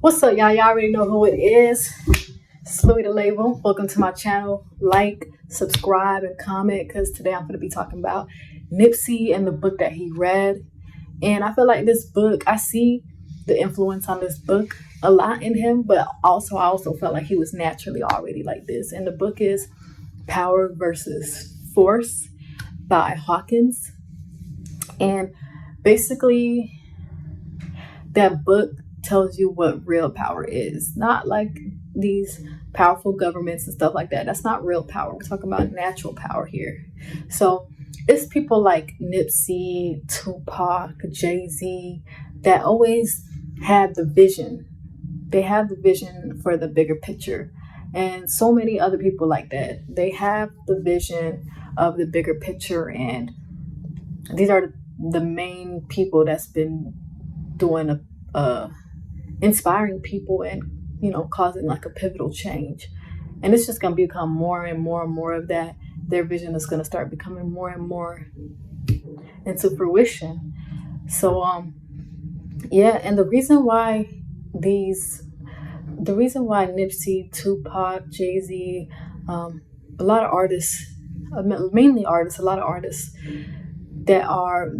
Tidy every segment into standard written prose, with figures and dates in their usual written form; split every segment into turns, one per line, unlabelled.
What's up, y'all? Y'all already know who it is. It's Louis the Label. Welcome to my channel. Like, subscribe, and comment because today I'm going to be talking about Nipsey and the book that he read. And I feel like this book, I see the influence on this book a lot in him, but I also felt like he was naturally already like this. And the book is Power versus Force by Hawkins. And basically, that book tells you what real power is, not like these powerful governments and stuff like that. That's not real power. We're talking about natural power here. So it's people like Nipsey, Tupac, Jay-Z that always have the vision. They have the vision for the bigger picture. And so many other people like that. They have the vision of the bigger picture, and these are the main people that's been doing inspiring people and causing like a pivotal change. And it's just going to become more and more and more of that. Their vision is going to start becoming more and more into fruition. So yeah, and the reason why Nipsey, Tupac, Jay-Z, a lot of artists, mainly artists, a lot of artists that are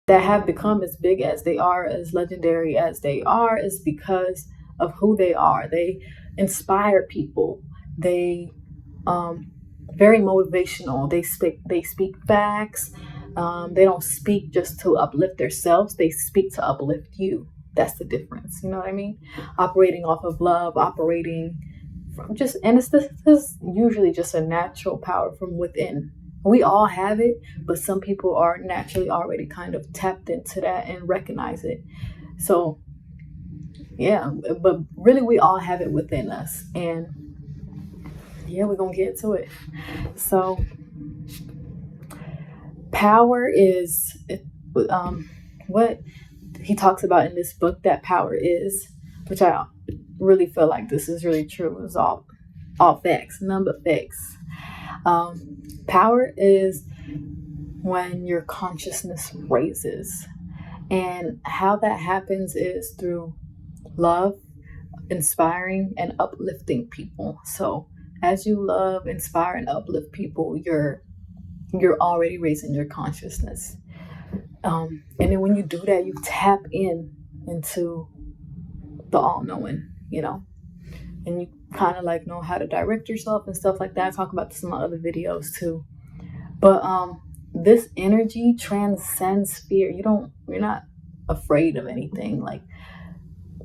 that have become as big as they are, as legendary as they are, is because of who they are. They inspire people. They very motivational. They speak facts. They don't speak just to uplift themselves. They speak to uplift you. That's the difference. You know what I mean? Operating off of love, operating from just, and this is usually just a natural power from within. We all have it, but some people are naturally already kind of tapped into that and recognize it. So yeah, but really we all have it within us. And yeah, we're gonna get into it. So power is what he talks about in this book that power is, which I really feel like this is really true. It's all facts, none but facts. Power is when your consciousness raises, and how that happens is through love, inspiring, and uplifting people. So as you love, inspire, and uplift people, you're already raising your consciousness. And then when you do that, you tap into the all-knowing, and you kind of like know how to direct yourself and stuff like that. I talk about this in my other videos too. But this energy transcends fear. You're not afraid of anything. Like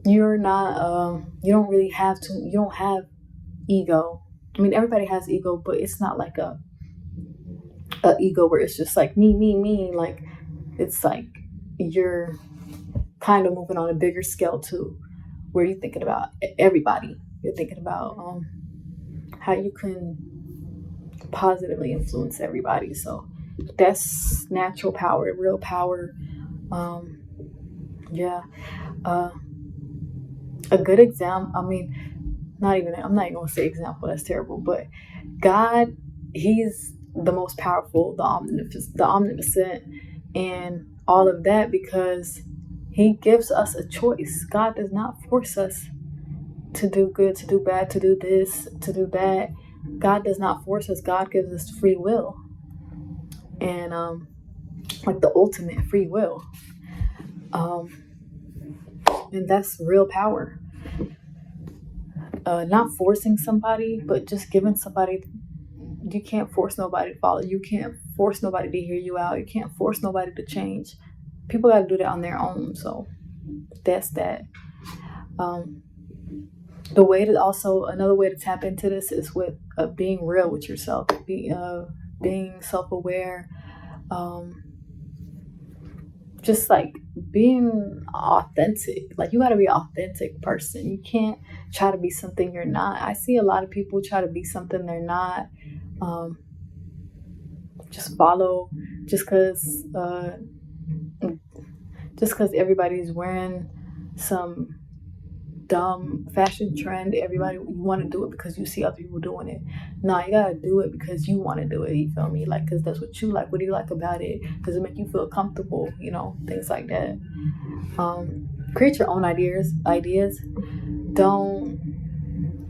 you're not you don't have ego. I mean, everybody has ego, but it's not like a ego where it's just like me. Like it's like you're kind of moving on a bigger scale too, where you're thinking about everybody. You're thinking about how you can positively influence everybody. So that's natural power, real power. Yeah. A good example, I mean, I'm not even gonna say example, that's terrible, but God, he's the most powerful, the omnipotent, and all of that, because he gives us a choice. God does not force us to do good, to do bad, to do this, to do that. God does not force us. God gives us free will, and like the ultimate free will, and that's real power. Not forcing somebody, but just giving somebody. You can't force nobody to follow. You can't force nobody to hear you out. You can't force nobody to change. People got to do that on their own. So that's that. The way to also, another way to tap into this is with being real with yourself, being self-aware, just like being authentic. Like you got to be an authentic person. You can't try to be something you're not. I see a lot of people try to be something they're not. Just follow, just because everybody's wearing some dumb fashion trend. Everybody, you want to do it because you see other people doing it. No, you gotta do it because you want to do it. You feel me? Like, because that's what you like. What do you like about it? Does it make you feel comfortable? Things like that. Create your own ideas. Don't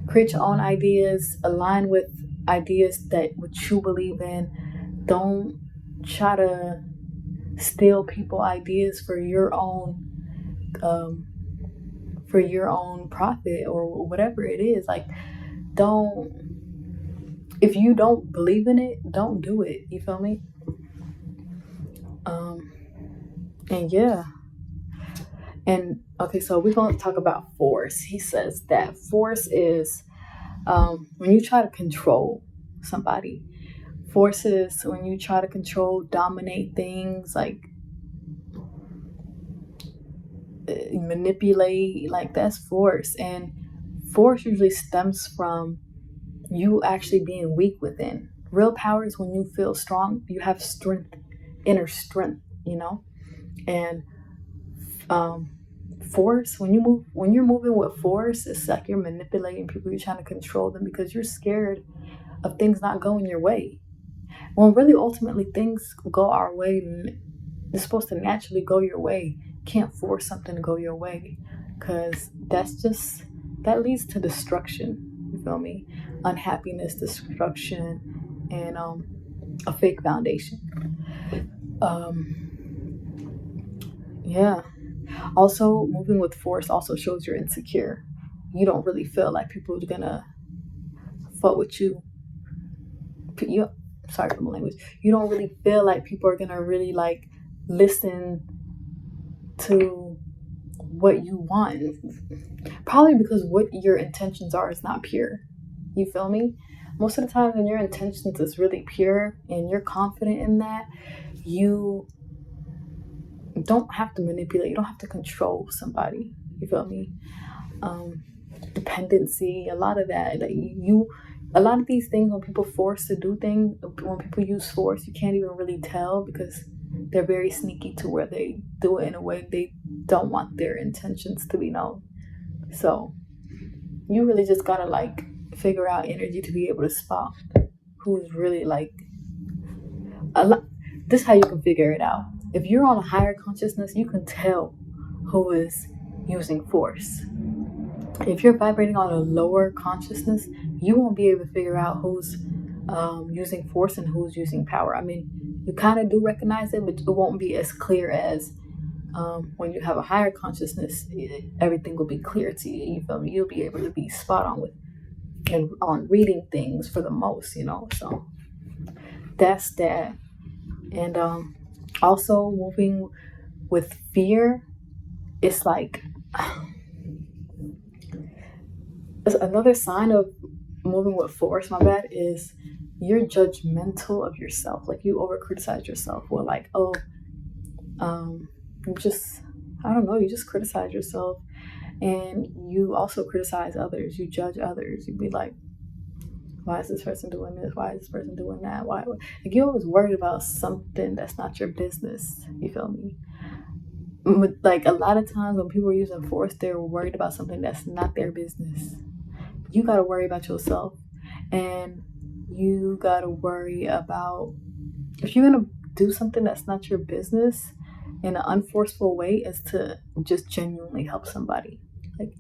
create your own ideas. Align with ideas that what you believe in. Don't try to steal people ideas for your own profit or whatever it is. Like, if you don't believe in it, don't do it. You feel me? And yeah. And okay, so we're going to talk about force. He says that force is when you try to control somebody. Force is when you try to control, dominate things, like manipulate, like that's force. And force usually stems from you actually being weak within. Real power is when you feel strong, you have strength, inner strength, and force, when you're moving with force, it's like you're manipulating people. You're trying to control them because you're scared of things not going your way. When really ultimately things go our way, it's supposed to naturally go your way. Can't force something to go your way, because that leads to destruction. You feel me? Unhappiness, destruction, and a fake foundation. Yeah. Also, moving with force also shows you're insecure. You don't really feel like people are gonna fuck with you. Sorry for my language. You don't really feel like people are gonna really like listen to what you want. Probably because what your intentions are is not pure. You feel me? Most of the time when your intentions is really pure and you're confident in that, you don't have to manipulate. You don't have to control somebody. You feel me? Dependency, a lot of that. Like a lot of these things, when people force to do things, when people use force, you can't even really tell because they're very sneaky to where they do it in a way they don't want their intentions to be known. So you really just gotta like figure out energy to be able to spot who's really like this is how you can figure it out. If you're on a higher consciousness, you can tell who is using force. If you're vibrating on a lower consciousness, you won't be able to figure out who's using force and who's using power. I mean, you kind of do recognize it, but it won't be as clear as when you have a higher consciousness. Everything will be clear to you. You feel me? You'll be able to be spot on with and on reading things for the most. So that's that. And also moving with fear, it's like another sign of moving with force, my bad, is you're judgmental of yourself. Like you over criticize yourself. Or like, you just criticize yourself. And you also criticize others. You judge others. You'd be like, why is this person doing this? Why is this person doing that? Why? Like, you're always worried about something that's not your business. You feel me? Like a lot of times when people are using force, they're worried about something that's not their business. You got to worry about yourself. And you got to worry about, if you're going to do something that's not your business in an unforceful way, is to just genuinely help somebody. Like,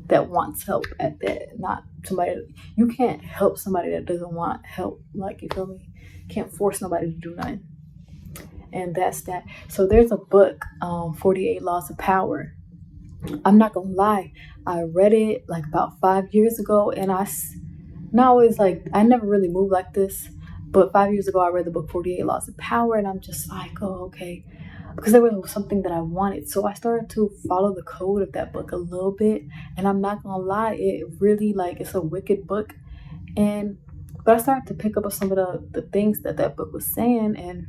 that wants help at that, not somebody. You can't help somebody that doesn't want help. Like, you feel me? Can't force nobody to do nothing. And that's that. So there's a book, 48 Laws of Power. I'm not gonna lie, I read it like about 5 years ago, and I never really moved like this, but 5 years ago I read the book 48 Laws of Power, and I'm just like, oh, okay, because there was something that I wanted. So I started to follow the code of that book a little bit, and I'm not gonna lie, it really, like, it's a wicked book. But I started to pick up on some of the things that book was saying, and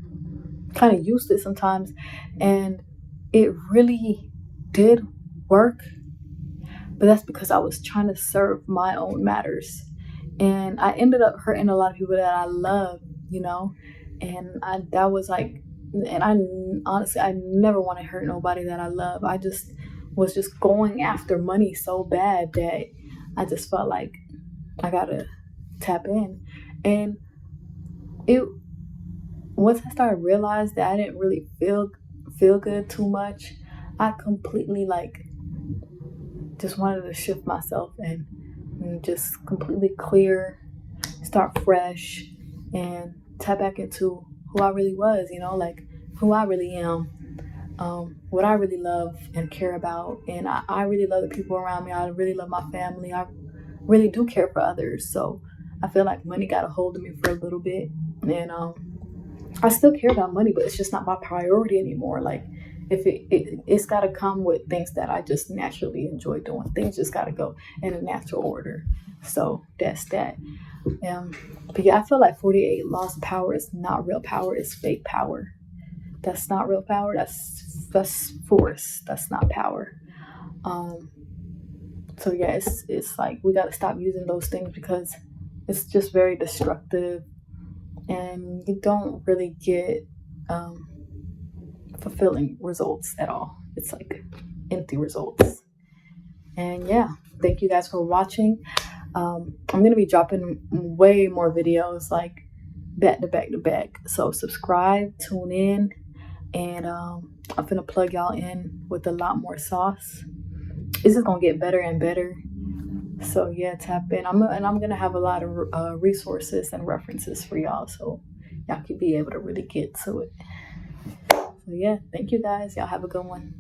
kind of used it sometimes, and it really did work. But that's because I was trying to serve my own matters, and I ended up hurting a lot of people that I love, and I honestly, I never want to hurt nobody that I love. I just was just going after money so bad that I just felt like I gotta tap in. And it once I started realizing that I didn't really feel good too much, I completely like just wanted to shift myself and just completely clear, start fresh, and tap back into who I really was, like who I really am, what I really love and care about. And I really love the people around me. I really love my family. I really do care for others. So I feel like money got a hold of me for a little bit. And I still care about money, but it's just not my priority anymore. Like, if it's got to come with things that I just naturally enjoy doing. Things just got to go in a natural order. So that's that. But yeah, I feel like 48 lost power is not real power. It's fake power. That's not real power. That's force. That's not power. So yeah, it's like we got to stop using those things because it's just very destructive, and you don't really get fulfilling results at all. It's like empty results. And yeah, thank you guys for watching. I'm gonna be dropping way more videos like back to back to back. So subscribe, tune in, and I'm gonna plug y'all in with a lot more sauce. This is gonna get better and better. So yeah, tap in. I'm gonna have a lot of resources and references for y'all, so y'all can be able to really get to it. So yeah, thank you guys. Y'all have a good one.